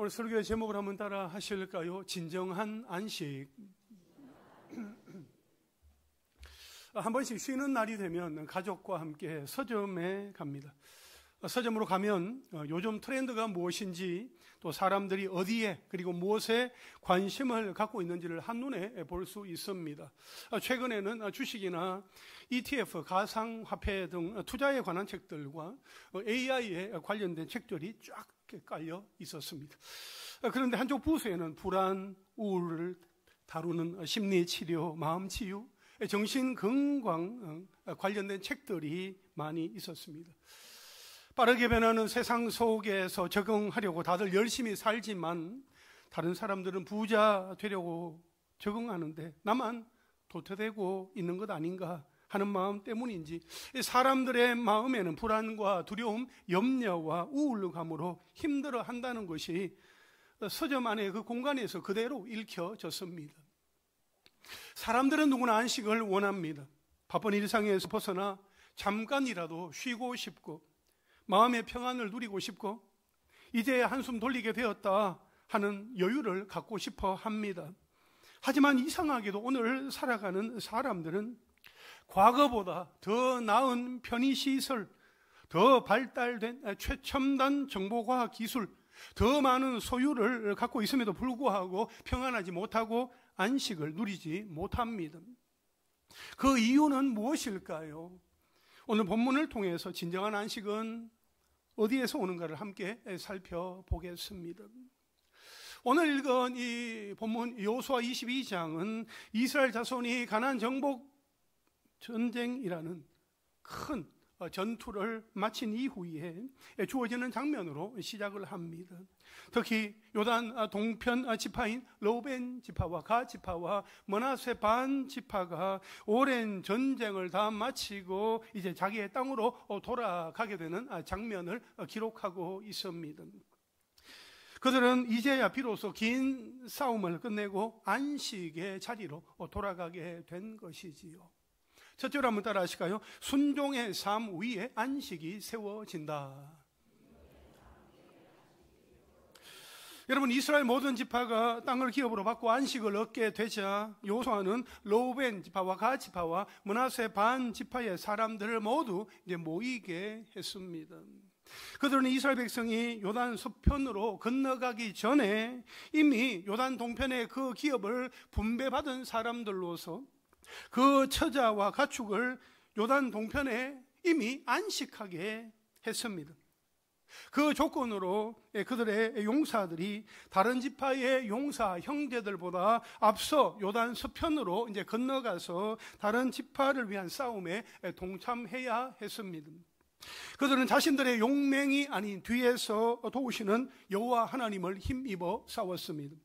오늘 설교의 제목을 한번 따라 하실까요? 진정한 안식. 한 번씩 쉬는 날이 되면 가족과 함께 서점에 갑니다. 서점으로 가면 요즘 트렌드가 무엇인지, 또 사람들이 어디에 그리고 무엇에 관심을 갖고 있는지를 한눈에 볼 수 있습니다. 최근에는 주식이나 ETF, 가상화폐 등 투자에 관한 책들과 AI에 관련된 책들이 쫙 깔려 있었습니다. 그런데 한쪽 부서에는 불안, 우울을 다루는 심리치료, 마음치유, 정신건강 관련된 책들이 많이 있었습니다. 빠르게 변하는 세상 속에서 적응하려고 다들 열심히 살지만 다른 사람들은 부자 되려고 적응하는데 나만 도태되고 있는 것 아닌가 하는 마음 때문인지 사람들의 마음에는 불안과 두려움, 염려와 우울감으로 힘들어한다는 것이 서점 안의 그 공간에서 그대로 읽혀졌습니다. 사람들은 누구나 안식을 원합니다. 바쁜 일상에서 벗어나 잠깐이라도 쉬고 싶고 마음의 평안을 누리고 싶고 이제 한숨 돌리게 되었다 하는 여유를 갖고 싶어 합니다. 하지만 이상하게도 오늘 살아가는 사람들은 과거보다 더 나은 편의시설, 더 발달된 최첨단 정보과학 기술, 더 많은 소유를 갖고 있음에도 불구하고 평안하지 못하고 안식을 누리지 못합니다. 그 이유는 무엇일까요? 오늘 본문을 통해서 진정한 안식은 어디에서 오는가를 함께 살펴보겠습니다. 오늘 읽은 이 본문 여호수아 22장은 이스라엘 자손이 가나안 정복 전쟁이라는 큰 전투를 마친 이후에 주어지는 장면으로 시작을 합니다. 특히 요단 동편 지파인 르우벤 지파와 갓 지파와 므낫세 반 지파가 오랜 전쟁을 다 마치고 이제 자기의 땅으로 돌아가게 되는 장면을 기록하고 있습니다. 그들은 이제야 비로소 긴 싸움을 끝내고 안식의 자리로 돌아가게 된 것이지요. 첫째로 한번 따라 하실까요? 순종의 삶 위에 안식이 세워진다. 여러분, 이스라엘 모든 지파가 땅을 기업으로 받고 안식을 얻게 되자 여호수아는 르우벤 지파와 갓 지파와 므낫세 반 지파의 사람들을 모두 이제 모이게 했습니다. 그들은 이스라엘 백성이 요단 서편으로 건너가기 전에 이미 요단 동편의 그 기업을 분배받은 사람들로서 그 처자와 가축을 요단 동편에 이미 안식하게 했습니다. 그 조건으로 그들의 용사들이 다른 지파의 용사 형제들보다 앞서 요단 서편으로 이제 건너가서 다른 지파를 위한 싸움에 동참해야 했습니다. 그들은 자신들의 용맹이 아닌 뒤에서 도우시는 여호와 하나님을 힘입어 싸웠습니다.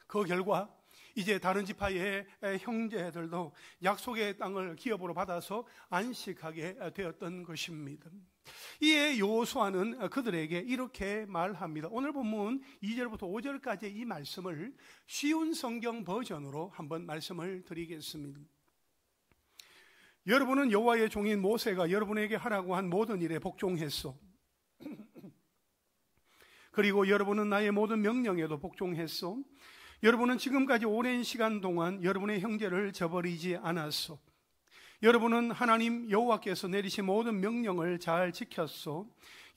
그 결과 이제 다른 지파의 형제들도 약속의 땅을 기업으로 받아서 안식하게 되었던 것입니다. 이에 여호수아는 그들에게 이렇게 말합니다. 오늘 본문 2절부터 5절까지 이 말씀을 쉬운 성경 버전으로 한번 말씀을 드리겠습니다. 여러분은 여호와의 종인 모세가 여러분에게 하라고 한 모든 일에 복종했소. 그리고 여러분은 나의 모든 명령에도 복종했소. 여러분은 지금까지 오랜 시간 동안 여러분의 형제를 저버리지 않았소. 여러분은 하나님 여호와께서 내리신 모든 명령을 잘 지켰소.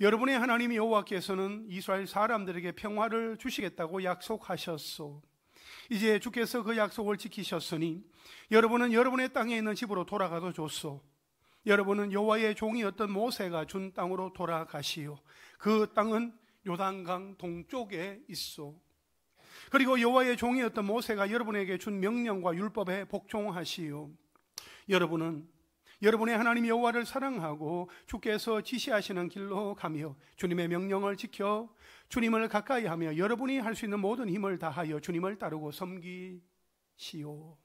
여러분의 하나님 여호와께서는 이스라엘 사람들에게 평화를 주시겠다고 약속하셨소. 이제 주께서 그 약속을 지키셨으니 여러분은 여러분의 땅에 있는 집으로 돌아가도 좋소. 여러분은 여호와의 종이었던 모세가 준 땅으로 돌아가시오. 그 땅은 요단강 동쪽에 있소. 그리고 여호와의 종이었던 모세가 여러분에게 준 명령과 율법에 복종하시오. 여러분은 여러분의 하나님 여호와를 사랑하고 주께서 지시하시는 길로 가며 주님의 명령을 지켜 주님을 가까이 하며 여러분이 할 수 있는 모든 힘을 다하여 주님을 따르고 섬기시오.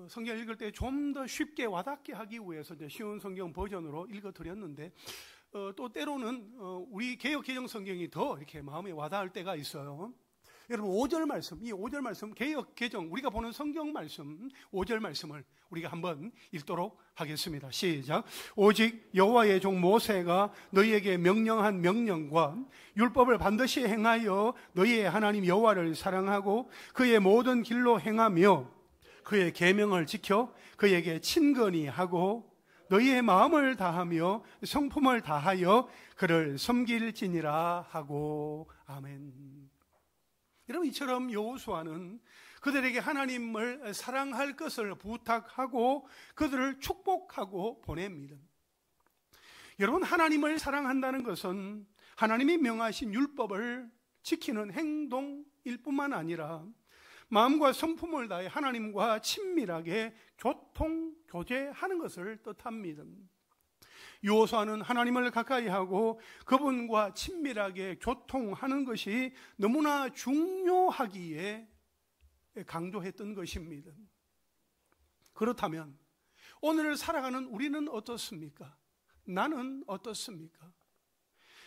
성경 읽을 때 좀 더 쉽게 와닿게 하기 위해서 이제 쉬운 성경 버전으로 읽어드렸는데 또 때로는 우리 개역 개정 성경이 더 이렇게 마음에 와닿을 때가 있어요. 여러분 5절 말씀, 이 5절 말씀 개역 개정 우리가 보는 성경 말씀 5절 말씀을 우리가 한번 읽도록 하겠습니다. 시작. 오직 여호와의 종 모세가 너희에게 명령한 명령과 율법을 반드시 행하여 너희의 하나님 여호와를 사랑하고 그의 모든 길로 행하며 그의 계명을 지켜 그에게 친근히 하고 너희의 마음을 다하며 성품을 다하여 그를 섬길지니라 하고. 아멘. 여러분, 이처럼 여호수아는 그들에게 하나님을 사랑할 것을 부탁하고 그들을 축복하고 보냅니다. 여러분, 하나님을 사랑한다는 것은 하나님이 명하신 율법을 지키는 행동일 뿐만 아니라 마음과 성품을 다해 하나님과 친밀하게 교통, 교제하는 것을 뜻합니다. 여호수아는 하나님을 가까이 하고 그분과 친밀하게 교통하는 것이 너무나 중요하기에 강조했던 것입니다. 그렇다면 오늘 살아가는 우리는 어떻습니까? 나는 어떻습니까?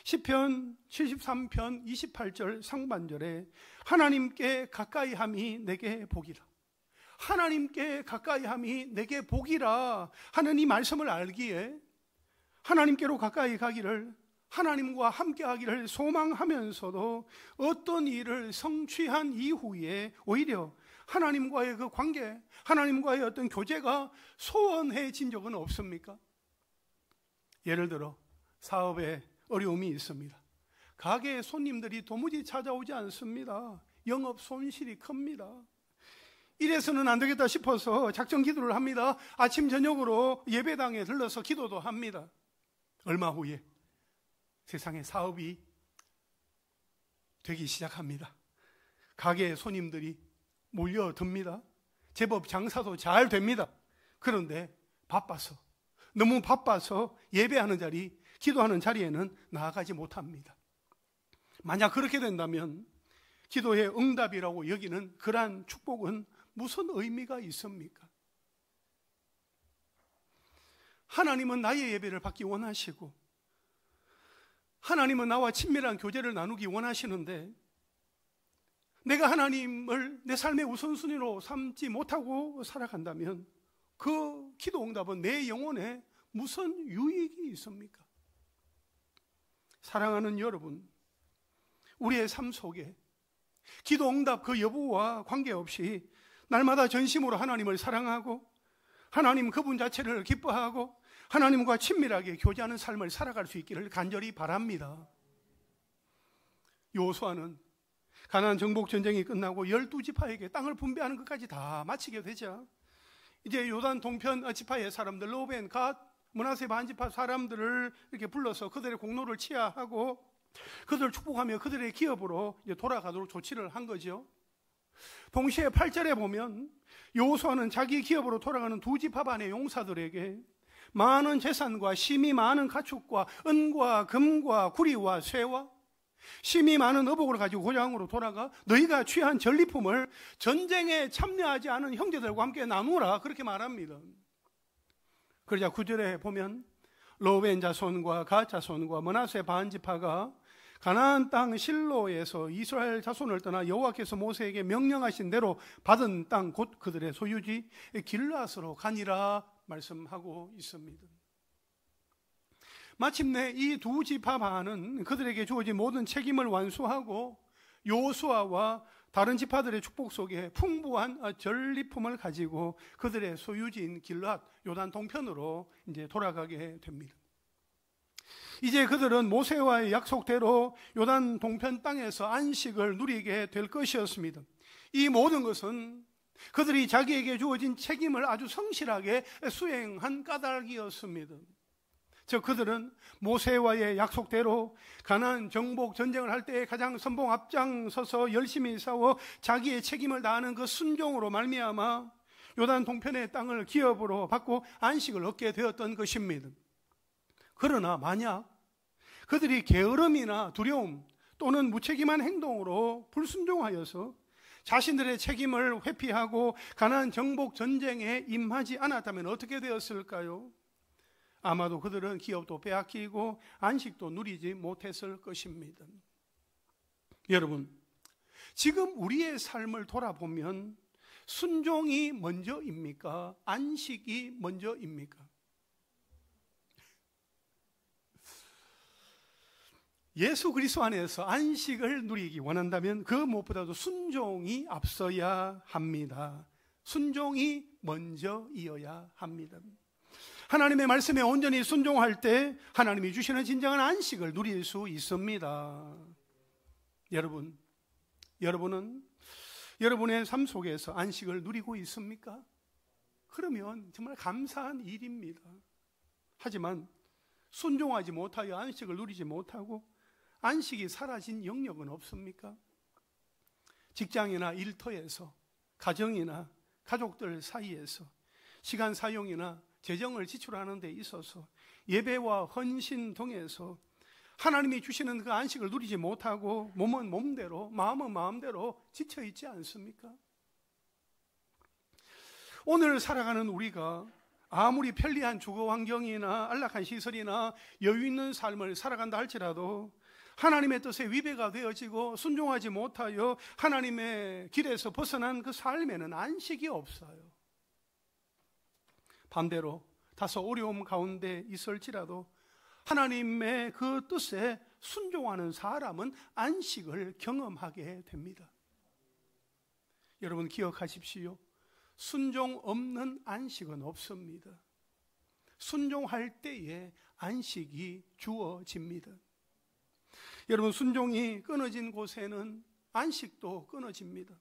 시편 73편 28절 상반절에 하나님께 가까이함이 내게 복이라, 하나님께 가까이함이 내게 복이라 하는 이 말씀을 알기에 하나님께로 가까이 가기를, 하나님과 함께하기를 소망하면서도 어떤 일을 성취한 이후에 오히려 하나님과의 그 관계, 하나님과의 어떤 교제가 소원해진 적은 없습니까? 예를 들어 사업에 어려움이 있습니다. 가게에 손님들이 도무지 찾아오지 않습니다. 영업 손실이 큽니다. 이래서는 안 되겠다 싶어서 작정 기도를 합니다. 아침 저녁으로 예배당에 들러서 기도도 합니다. 얼마 후에 세상에 사업이 되기 시작합니다. 가게에 손님들이 몰려듭니다. 제법 장사도 잘 됩니다. 그런데 바빠서, 너무 바빠서 예배하는 자리, 기도하는 자리에는 나아가지 못합니다. 만약 그렇게 된다면 기도의 응답이라고 여기는 그러한 축복은 무슨 의미가 있습니까? 하나님은 나의 예배를 받기 원하시고 하나님은 나와 친밀한 교제를 나누기 원하시는데 내가 하나님을 내 삶의 우선순위로 삼지 못하고 살아간다면 그 기도 응답은 내 영혼에 무슨 유익이 있습니까? 사랑하는 여러분, 우리의 삶 속에 기도 응답 그 여부와 관계없이 날마다 전심으로 하나님을 사랑하고 하나님 그분 자체를 기뻐하고 하나님과 친밀하게 교제하는 삶을 살아갈 수 있기를 간절히 바랍니다. 여호수아는 가나안 정복 전쟁이 끝나고 12지파에게 땅을 분배하는 것까지 다 마치게 되자 이제 요단 동편 지파의 사람들, 로벤, 갓, 므낫세 반지파 사람들을 이렇게 불러서 그들의 공로를 치하하고 그들을 축복하며 그들의 기업으로 이제 돌아가도록 조치를 한 거죠. 동시에 8절에 보면 여호수아는 자기 기업으로 돌아가는 두 지파 반의 용사들에게 많은 재산과 심이 많은 가축과 은과 금과 구리와 쇠와 심이 많은 의복을 가지고 고향으로 돌아가 너희가 취한 전리품을 전쟁에 참여하지 않은 형제들과 함께 나누라, 그렇게 말합니다. 그러자 9절에 보면 로벤 자손과 갓 자손과 므낫세 반지파가 가나안 땅 실로에서 이스라엘 자손을 떠나 여호와께서 모세에게 명령하신 대로 받은 땅 곧 그들의 소유지 길르앗으로 가니라 말씀하고 있습니다. 마침내 이 두 지파 반은 그들에게 주어진 모든 책임을 완수하고 여호수아와 다른 지파들의 축복 속에 풍부한 전리품을 가지고 그들의 소유지인 길르앗 요단 동편으로 이제 돌아가게 됩니다. 이제 그들은 모세와의 약속대로 요단 동편 땅에서 안식을 누리게 될 것이었습니다. 이 모든 것은 그들이 자기에게 주어진 책임을 아주 성실하게 수행한 까닭이었습니다. 즉 그들은 모세와의 약속대로 가나안 정복 전쟁을 할 때 가장 선봉 앞장서서 열심히 싸워 자기의 책임을 다하는 그 순종으로 말미암아 요단 동편의 땅을 기업으로 받고 안식을 얻게 되었던 것입니다. 그러나 만약 그들이 게으름이나 두려움 또는 무책임한 행동으로 불순종하여서 자신들의 책임을 회피하고 가나안 정복 전쟁에 임하지 않았다면 어떻게 되었을까요? 아마도 그들은 기업도 빼앗기고 안식도 누리지 못했을 것입니다. 여러분, 지금 우리의 삶을 돌아보면 순종이 먼저입니까? 안식이 먼저입니까? 예수 그리스도 안에서 안식을 누리기 원한다면 그 무엇보다도 순종이 앞서야 합니다. 순종이 먼저이어야 합니다. 하나님의 말씀에 온전히 순종할 때 하나님이 주시는 진정한 안식을 누릴 수 있습니다. 여러분은 여러분의 삶 속에서 안식을 누리고 있습니까? 그러면 정말 감사한 일입니다. 하지만 순종하지 못하여 안식을 누리지 못하고 안식이 사라진 영역은 없습니까? 직장이나 일터에서, 가정이나 가족들 사이에서, 시간 사용이나 재정을 지출하는 데 있어서, 예배와 헌신 등에서 하나님이 주시는 그 안식을 누리지 못하고 몸은 몸대로, 마음은 마음대로 지쳐있지 않습니까? 오늘 살아가는 우리가 아무리 편리한 주거 환경이나 안락한 시설이나 여유 있는 삶을 살아간다 할지라도 하나님의 뜻에 위배가 되어지고 순종하지 못하여 하나님의 길에서 벗어난 그 삶에는 안식이 없어요. 반대로 다소 어려움 가운데 있을지라도 하나님의 그 뜻에 순종하는 사람은 안식을 경험하게 됩니다. 여러분 기억하십시오. 순종 없는 안식은 없습니다. 순종할 때에 안식이 주어집니다. 여러분 순종이 끊어진 곳에는 안식도 끊어집니다.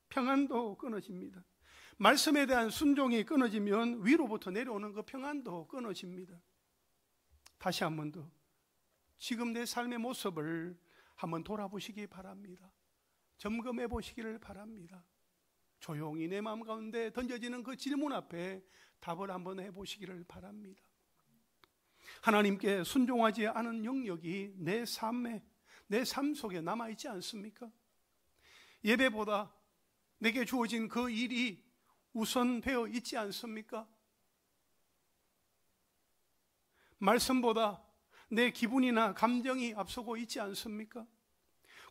평안도 끊어집니다. 말씀에 대한 순종이 끊어지면 위로부터 내려오는 그 평안도 끊어집니다. 다시 한 번 더 지금 내 삶의 모습을 한번 돌아보시기 바랍니다. 점검해 보시기를 바랍니다. 조용히 내 마음 가운데 던져지는 그 질문 앞에 답을 한번 해보시기를 바랍니다. 하나님께 순종하지 않은 영역이 내 삶 속에 남아있지 않습니까? 예배보다 내게 주어진 그 일이 우선되어 있지 않습니까? 말씀보다 내 기분이나 감정이 앞서고 있지 않습니까?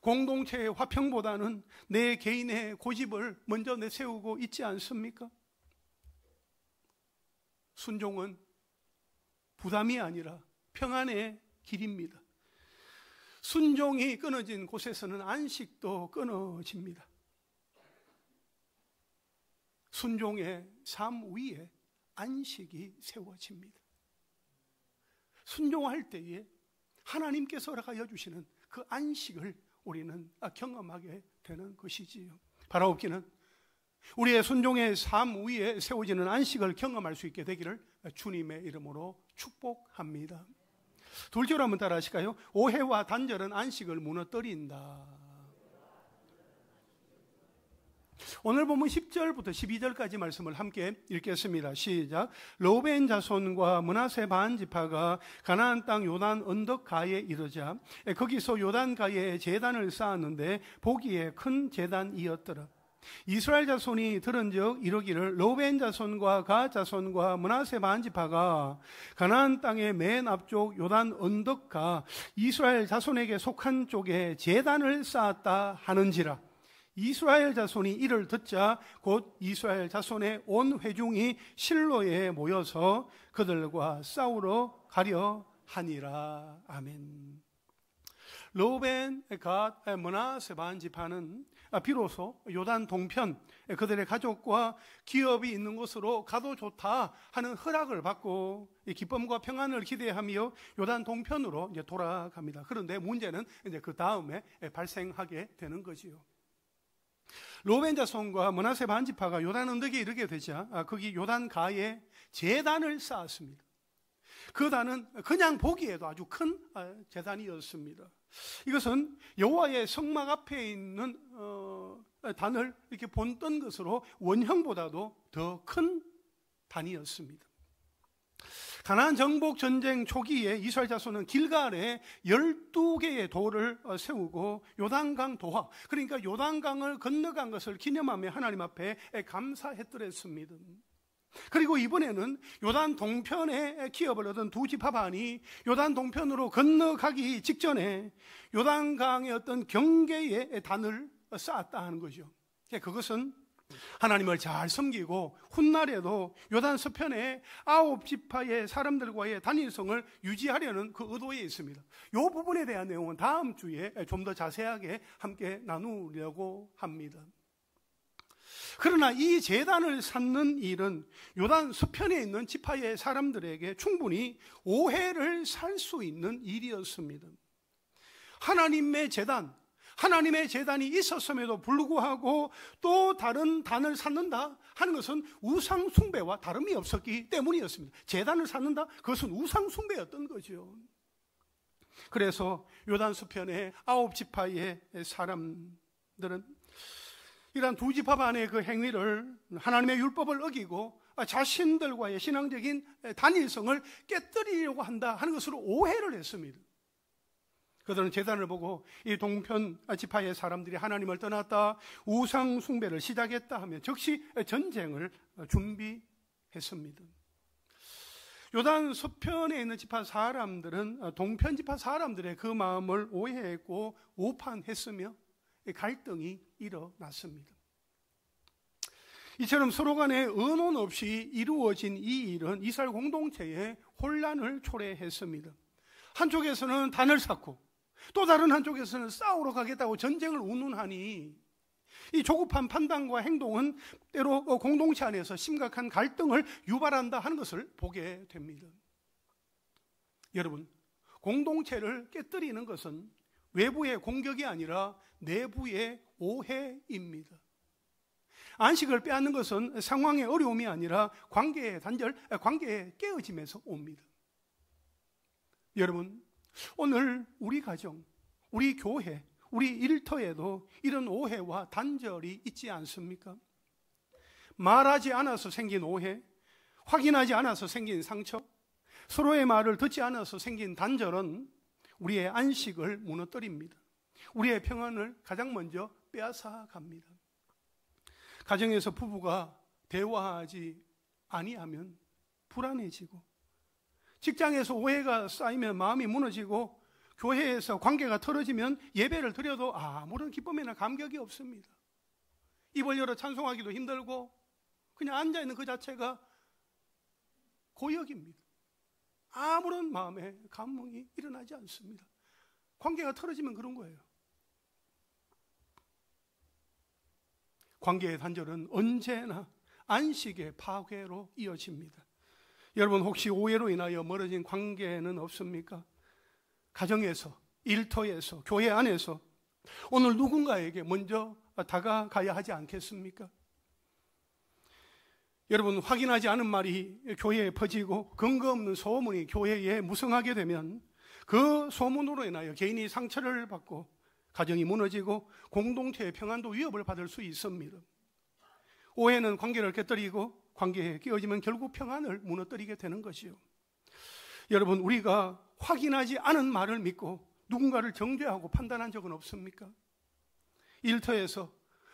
공동체의 화평보다는 내 개인의 고집을 먼저 내세우고 있지 않습니까? 순종은 부담이 아니라 평안의 길입니다. 순종이 끊어진 곳에서는 안식도 끊어집니다. 순종의 삶 위에 안식이 세워집니다. 순종할 때에 하나님께서 허락하여 주시는 그 안식을 우리는 경험하게 되는 것이지요. 바라옵기는 우리의 순종의 삶 위에 세워지는 안식을 경험할 수 있게 되기를 주님의 이름으로 축복합니다. 둘째로 한번 따라 하실까요? 오해와 단절은 안식을 무너뜨린다. 오늘 보면 10절부터 12절까지 말씀을 함께 읽겠습니다. 시작. 르우벤 자손과 므낫세 반 지파가 가나안 땅 요단 언덕 가에 이르자 거기서 요단 가에 제단을 쌓았는데 보기에 큰 제단이었더라. 이스라엘 자손이 들은즉 이르기를 르우벤 자손과 갓 자손과 므낫세 반 지파가 가나안 땅의 맨 앞쪽 요단 언덕가 이스라엘 자손에게 속한 쪽에 제단을 쌓았다 하는지라. 이스라엘 자손이 이를 듣자 곧 이스라엘 자손의 온 회중이 실로에 모여서 그들과 싸우러 가려 하니라. 아멘. 르우벤, 갓, 므낫세 반 지파는 비로소 요단 동편 그들의 가족과 기업이 있는 곳으로 가도 좋다 하는 허락을 받고 기쁨과 평안을 기대하며 요단 동편으로 이제 돌아갑니다. 그런데 문제는 이제 그 다음에 발생하게 되는 거지요. 르우벤 자손과 므낫세 반 지파가 요단 언덕에 이르게 되자 거기 요단 가에 제단을 쌓았습니다. 그 단은 그냥 보기에도 아주 큰 제단이었습니다. 이것은 여호와의 성막 앞에 있는 단을 이렇게 본뜬 것으로 원형보다도 더 큰 단이었습니다. 가나안 정복 전쟁 초기에 이스라엘 자손은 길갈에 12개의 돌을 세우고 요단강 도하, 그러니까 요단강을 건너간 것을 기념하며 하나님 앞에 감사했더랬습니다. 그리고 이번에는 요단 동편에 기업을 얻은 두 지파 반이 요단 동편으로 건너가기 직전에 요단강의 어떤 경계의 단을 쌓았다 하는 거죠. 그것은 하나님을 잘 섬기고 훗날에도 요단 서편의 9지파의 사람들과의 단일성을 유지하려는 그 의도에 있습니다. 이 부분에 대한 내용은 다음 주에 좀 더 자세하게 함께 나누려고 합니다. 그러나 이 제단을 쌓는 일은 요단 서편에 있는 지파의 사람들에게 충분히 오해를 살 수 있는 일이었습니다. 하나님의 제단이 있었음에도 불구하고 또 다른 단을 쌓는다 하는 것은 우상 숭배와 다름이 없었기 때문이었습니다. 제단을 쌓는다? 그것은 우상 숭배였던 거죠. 그래서 요단 서편의 9지파의 사람들은 이러한 2지파 반의 그 행위를 하나님의 율법을 어기고 자신들과의 신앙적인 단일성을 깨뜨리려고 한다 하는 것으로 오해를 했습니다. 그들은 제단을 보고 이 동편 지파의 사람들이 하나님을 떠났다, 우상 숭배를 시작했다 하면 즉시 전쟁을 준비했습니다. 요단 서편에 있는 지파 사람들은 동편 지파 사람들의 그 마음을 오해했고 오판했으며 갈등이 일어났습니다. 이처럼 서로 간에 의논 없이 이루어진 이 일은 이스라엘 공동체에 혼란을 초래했습니다. 한쪽에서는 단을 쌓고 또 다른 한쪽에서는 싸우러 가겠다고 전쟁을 운운하니 이 조급한 판단과 행동은 때로 공동체 안에서 심각한 갈등을 유발한다 하는 것을 보게 됩니다. 여러분, 공동체를 깨뜨리는 것은 외부의 공격이 아니라 내부의 오해입니다. 안식을 빼앗는 것은 상황의 어려움이 아니라 관계의 단절, 관계의 깨어짐에서 옵니다. 여러분, 오늘 우리 가정, 우리 교회, 우리 일터에도 이런 오해와 단절이 있지 않습니까? 말하지 않아서 생긴 오해, 확인하지 않아서 생긴 상처, 서로의 말을 듣지 않아서 생긴 단절은 우리의 안식을 무너뜨립니다. 우리의 평안을 가장 먼저 빼앗아 갑니다. 가정에서 부부가 대화하지 아니하면 불안해지고, 직장에서 오해가 쌓이면 마음이 무너지고, 교회에서 관계가 틀어지면 예배를 드려도 아무런 기쁨이나 감격이 없습니다. 입을 열어 찬송하기도 힘들고 그냥 앉아있는 그 자체가 고역입니다. 아무런 마음에 감흥이 일어나지 않습니다. 관계가 틀어지면 그런 거예요. 관계의 단절은 언제나 안식의 파괴로 이어집니다. 여러분, 혹시 오해로 인하여 멀어진 관계는 없습니까? 가정에서, 일터에서, 교회 안에서 오늘 누군가에게 먼저 다가가야 하지 않겠습니까? 여러분, 확인하지 않은 말이 교회에 퍼지고 근거 없는 소문이 교회에 무성하게 되면 그 소문으로 인하여 개인이 상처를 받고 가정이 무너지고 공동체의 평안도 위협을 받을 수 있습니다. 오해는 관계를 깨뜨리고 관계에 끼어지면 결국 평안을 무너뜨리게 되는 것이요. 여러분, 우리가 확인하지 않은 말을 믿고 누군가를 정죄하고 판단한 적은 없습니까? 일터에서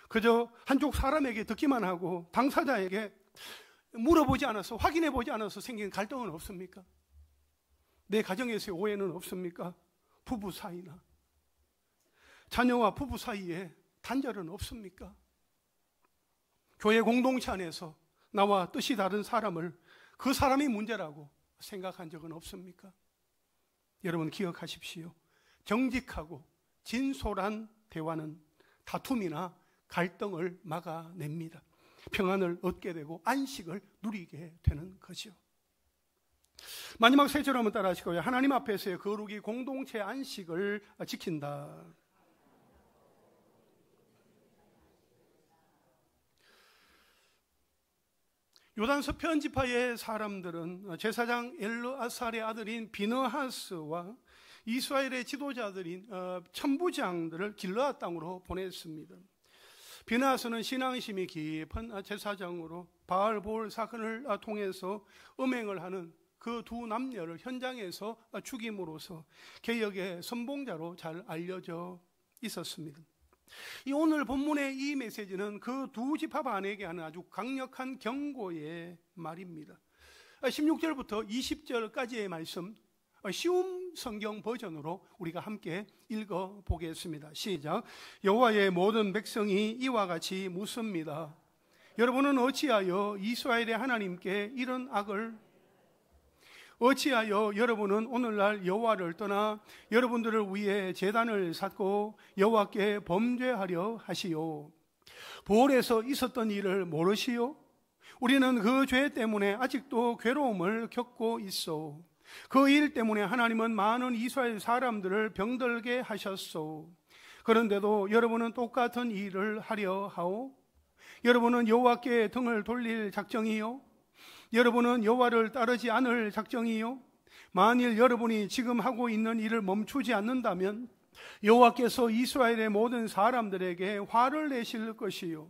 그저 한쪽 사람에게 듣기만 하고 당사자에게 물어보지 않아서, 확인해 보지 않아서 생긴 갈등은 없습니까? 내 가정에서의 오해는 없습니까? 부부 사이나 자녀와 부부 사이에 단절은 없습니까? 교회 공동체 안에서 나와 뜻이 다른 사람을 그 사람이 문제라고 생각한 적은 없습니까? 여러분, 기억하십시오. 정직하고 진솔한 대화는 다툼이나 갈등을 막아냅니다. 평안을 얻게 되고 안식을 누리게 되는 거죠. 마지막 세 절 한번 따라 하시고요. 하나님 앞에서의 거룩이 공동체 안식을 지킨다. 요단 서편 지파의 사람들은 제사장 엘르아살의 아들인 비느하스와 이스라엘의 지도자들인 천부장들을 길르앗 땅으로 보냈습니다. 비느하스는 신앙심이 깊은 제사장으로 바알볼 사건을 통해서 음행을 하는 그 두 남녀를 현장에서 죽임으로써 개혁의 선봉자로 잘 알려져 있었습니다. 이 오늘 본문의 이 메시지는 그 두 지파 반에게 하는 아주 강력한 경고의 말입니다. 16절부터 20절까지의 말씀, 쉬운 성경 버전으로 우리가 함께 읽어보겠습니다. 시작. 여호와의 모든 백성이 이와 같이 묻습니다. 여러분은 어찌하여 이스라엘의 하나님께 이런 악을, 어찌하여 여러분은 오늘날 여호와를 떠나 여러분들을 위해 제단을 쌓고 여호와께 범죄하려 하시오? 보홀에서 있었던 일을 모르시오? 우리는 그 죄 때문에 아직도 괴로움을 겪고 있어. 그 일 때문에 하나님은 많은 이스라엘 사람들을 병들게 하셨소. 그런데도 여러분은 똑같은 일을 하려 하오? 여러분은 여호와께 등을 돌릴 작정이요? 여러분은 여호와를 따르지 않을 작정이요? 만일 여러분이 지금 하고 있는 일을 멈추지 않는다면 여호와께서 이스라엘의 모든 사람들에게 화를 내실 것이요,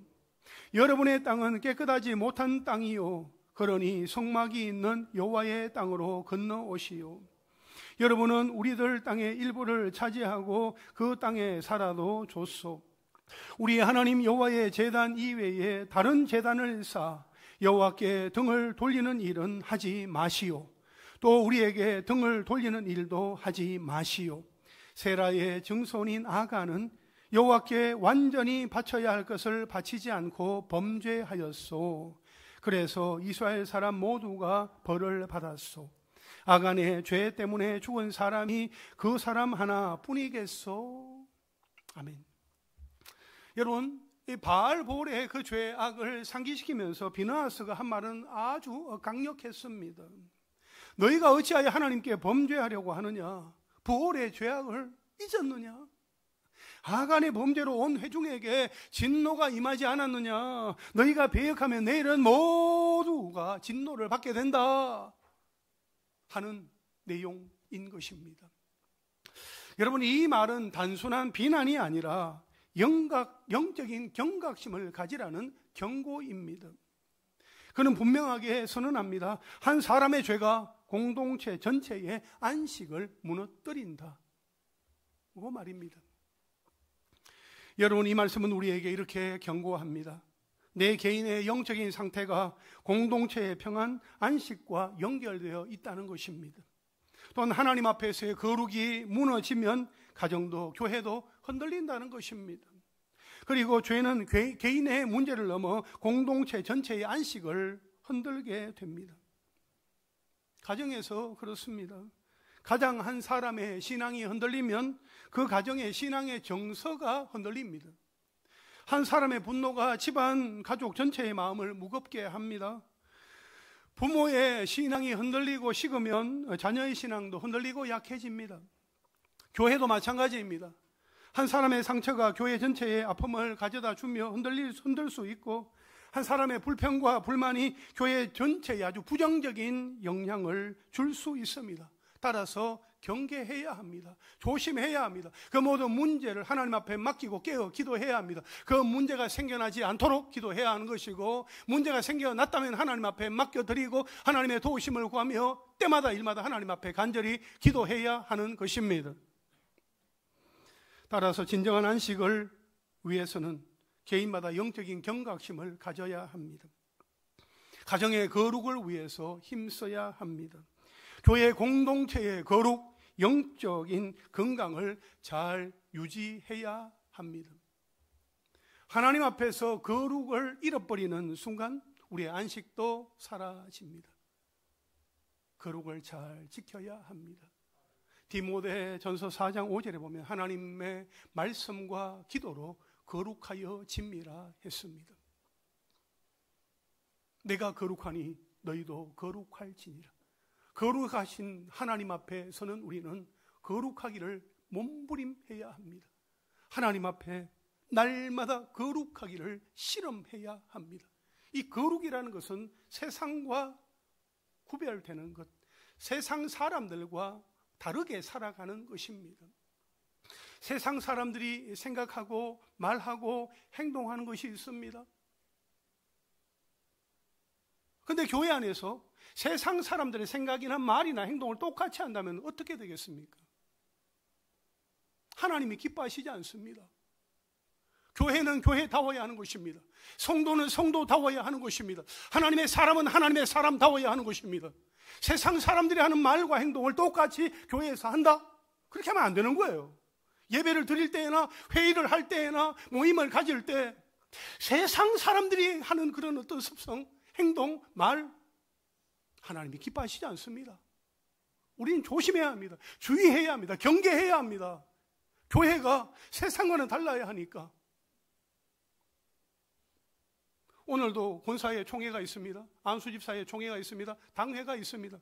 여러분의 땅은 깨끗하지 못한 땅이요, 그러니 성막이 있는 여호와의 땅으로 건너오시오. 여러분은 우리들 땅의 일부를 차지하고 그 땅에 살아도 좋소. 우리 하나님 여호와의 제단 이외에 다른 제단을 쌓아 여호와께 등을 돌리는 일은 하지 마시오. 또 우리에게 등을 돌리는 일도 하지 마시오. 세라의 증손인 아가는 여호와께 완전히 바쳐야 할 것을 바치지 않고 범죄하였소. 그래서 이스라엘 사람 모두가 벌을 받았소. 아간의 죄 때문에 죽은 사람이 그 사람 하나뿐이겠소. 아멘. 여러분, 이 바알볼의 그 죄악을 상기시키면서 비느하스가 한 말은 아주 강력했습니다. 너희가 어찌하여 하나님께 범죄하려고 하느냐? 볼의 죄악을 잊었느냐? 아간의 범죄로 온 회중에게 진노가 임하지 않았느냐? 너희가 배역하면 내일은 모두가 진노를 받게 된다 하는 내용인 것입니다. 여러분, 이 말은 단순한 비난이 아니라 영적인 경각심을 가지라는 경고입니다. 그는 분명하게 선언합니다. 한 사람의 죄가 공동체 전체의 안식을 무너뜨린다, 그 말입니다. 여러분, 이 말씀은 우리에게 이렇게 경고합니다. 내 개인의 영적인 상태가 공동체의 평안, 안식과 연결되어 있다는 것입니다. 또한 하나님 앞에서의 거룩이 무너지면 가정도 교회도 흔들린다는 것입니다. 그리고 죄는 개인의 문제를 넘어 공동체 전체의 안식을 흔들게 됩니다. 가정에서 그렇습니다. 가장 한 사람의 신앙이 흔들리면 그 가정의 신앙의 정서가 흔들립니다. 한 사람의 분노가 집안 가족 전체의 마음을 무겁게 합니다. 부모의 신앙이 흔들리고 식으면 자녀의 신앙도 흔들리고 약해집니다. 교회도 마찬가지입니다. 한 사람의 상처가 교회 전체의 아픔을 가져다 주며 흔들 수 있고, 한 사람의 불평과 불만이 교회 전체에 아주 부정적인 영향을 줄 수 있습니다. 따라서 경계해야 합니다. 조심해야 합니다. 그 모든 문제를 하나님 앞에 맡기고 깨어 기도해야 합니다. 그 문제가 생겨나지 않도록 기도해야 하는 것이고, 문제가 생겨났다면 하나님 앞에 맡겨드리고 하나님의 도우심을 구하며 때마다 일마다 하나님 앞에 간절히 기도해야 하는 것입니다. 따라서 진정한 안식을 위해서는 개인마다 영적인 경각심을 가져야 합니다. 가정의 거룩을 위해서 힘써야 합니다. 교회 공동체의 거룩, 영적인 건강을 잘 유지해야 합니다. 하나님 앞에서 거룩을 잃어버리는 순간 우리의 안식도 사라집니다. 거룩을 잘 지켜야 합니다. 디모데 전서 4장 5절에 보면 하나님의 말씀과 기도로 거룩하여 짐이라 했습니다. 내가 거룩하니 너희도 거룩할지니라. 거룩하신 하나님 앞에서는 우리는 거룩하기를 몸부림해야 합니다. 하나님 앞에 날마다 거룩하기를 실험해야 합니다. 이 거룩이라는 것은 세상과 구별되는 것, 세상 사람들과 다르게 살아가는 것입니다. 세상 사람들이 생각하고 말하고 행동하는 것이 있습니다. 그런데 교회 안에서 세상 사람들의 생각이나 말이나 행동을 똑같이 한다면 어떻게 되겠습니까? 하나님이 기뻐하시지 않습니다. 교회는 교회다워야 하는 것입니다. 성도는 성도다워야 하는 것입니다. 하나님의 사람은 하나님의 사람다워야 하는 것입니다. 세상 사람들이 하는 말과 행동을 똑같이 교회에서 한다? 그렇게 하면 안 되는 거예요. 예배를 드릴 때나 회의를 할 때나 모임을 가질 때 세상 사람들이 하는 그런 어떤 습성, 행동, 말, 하나님이 기뻐하시지 않습니다. 우리는 조심해야 합니다. 주의해야 합니다. 경계해야 합니다. 교회가 세상과는 달라야 하니까. 오늘도 본사에 총회가 있습니다. 안수집사에 총회가 있습니다. 당회가 있습니다.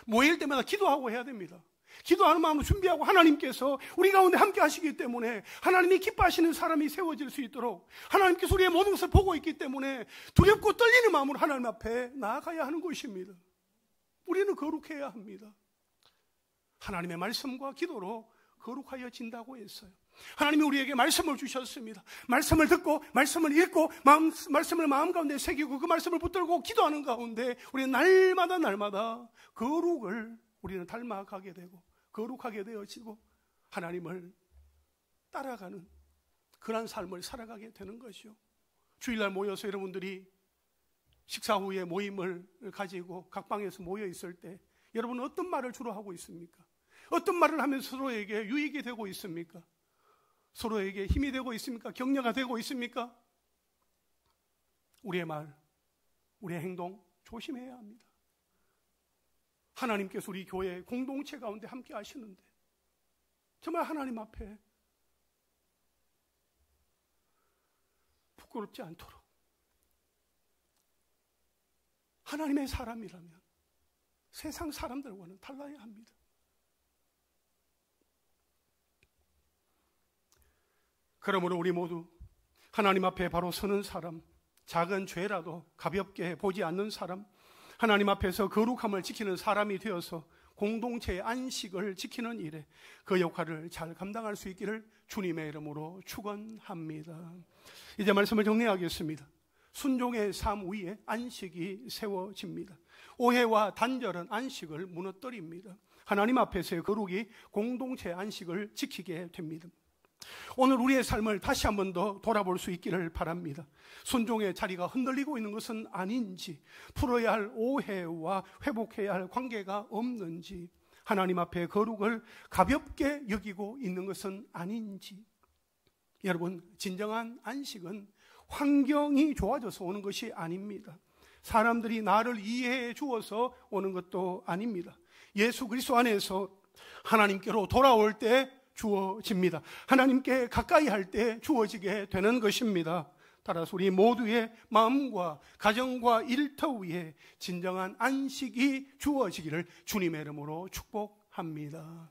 모일 때마다 기도하고 해야 됩니다. 기도하는 마음으로 준비하고 하나님께서 우리 가운데 함께 하시기 때문에 하나님이 기뻐하시는 사람이 세워질 수 있도록 하나님께서 우리의 모든 것을 보고 있기 때문에 두렵고 떨리는 마음으로 하나님 앞에 나아가야 하는 것입니다. 우리는 거룩해야 합니다. 하나님의 말씀과 기도로 거룩하여진다고 했어요. 하나님이 우리에게 말씀을 주셨습니다. 말씀을 듣고 말씀을 읽고 말씀을 마음 가운데 새기고 그 말씀을 붙들고 기도하는 가운데 우리는 날마다 거룩을 우리는 닮아가게 되고 거룩하게 되어지고 하나님을 따라가는 그런 삶을 살아가게 되는 것이요. 주일날 모여서 여러분들이 식사 후에 모임을 가지고 각 방에서 모여 있을 때 여러분은 어떤 말을 주로 하고 있습니까? 어떤 말을 하면 서로에게 유익이 되고 있습니까? 서로에게 힘이 되고 있습니까? 격려가 되고 있습니까? 우리의 말, 우리의 행동 조심해야 합니다. 하나님께서 우리 교회 공동체 가운데 함께 하시는데 정말 하나님 앞에 부끄럽지 않도록 하나님의 사람이라면 세상 사람들과는 달라야 합니다. 그러므로 우리 모두 하나님 앞에 바로 서는 사람, 작은 죄라도 가볍게 보지 않는 사람, 하나님 앞에서 거룩함을 지키는 사람이 되어서 공동체의 안식을 지키는 일에 그 역할을 잘 감당할 수 있기를 주님의 이름으로 축원합니다. 이제 말씀을 정리하겠습니다. 순종의 삶 위에 안식이 세워집니다. 오해와 단절은 안식을 무너뜨립니다. 하나님 앞에서의 거룩이 공동체의 안식을 지키게 됩니다. 오늘 우리의 삶을 다시 한 번 더 돌아볼 수 있기를 바랍니다. 순종의 자리가 흔들리고 있는 것은 아닌지, 풀어야 할 오해와 회복해야 할 관계가 없는지, 하나님 앞에 거룩을 가볍게 여기고 있는 것은 아닌지. 여러분, 진정한 안식은 환경이 좋아져서 오는 것이 아닙니다. 사람들이 나를 이해해 주어서 오는 것도 아닙니다. 예수 그리스도 안에서 하나님께로 돌아올 때 주어집니다. 하나님께 가까이 할 때 주어지게 되는 것입니다. 따라서 우리 모두의 마음과 가정과 일터 위에 진정한 안식이 주어지기를 주님의 이름으로 축복합니다.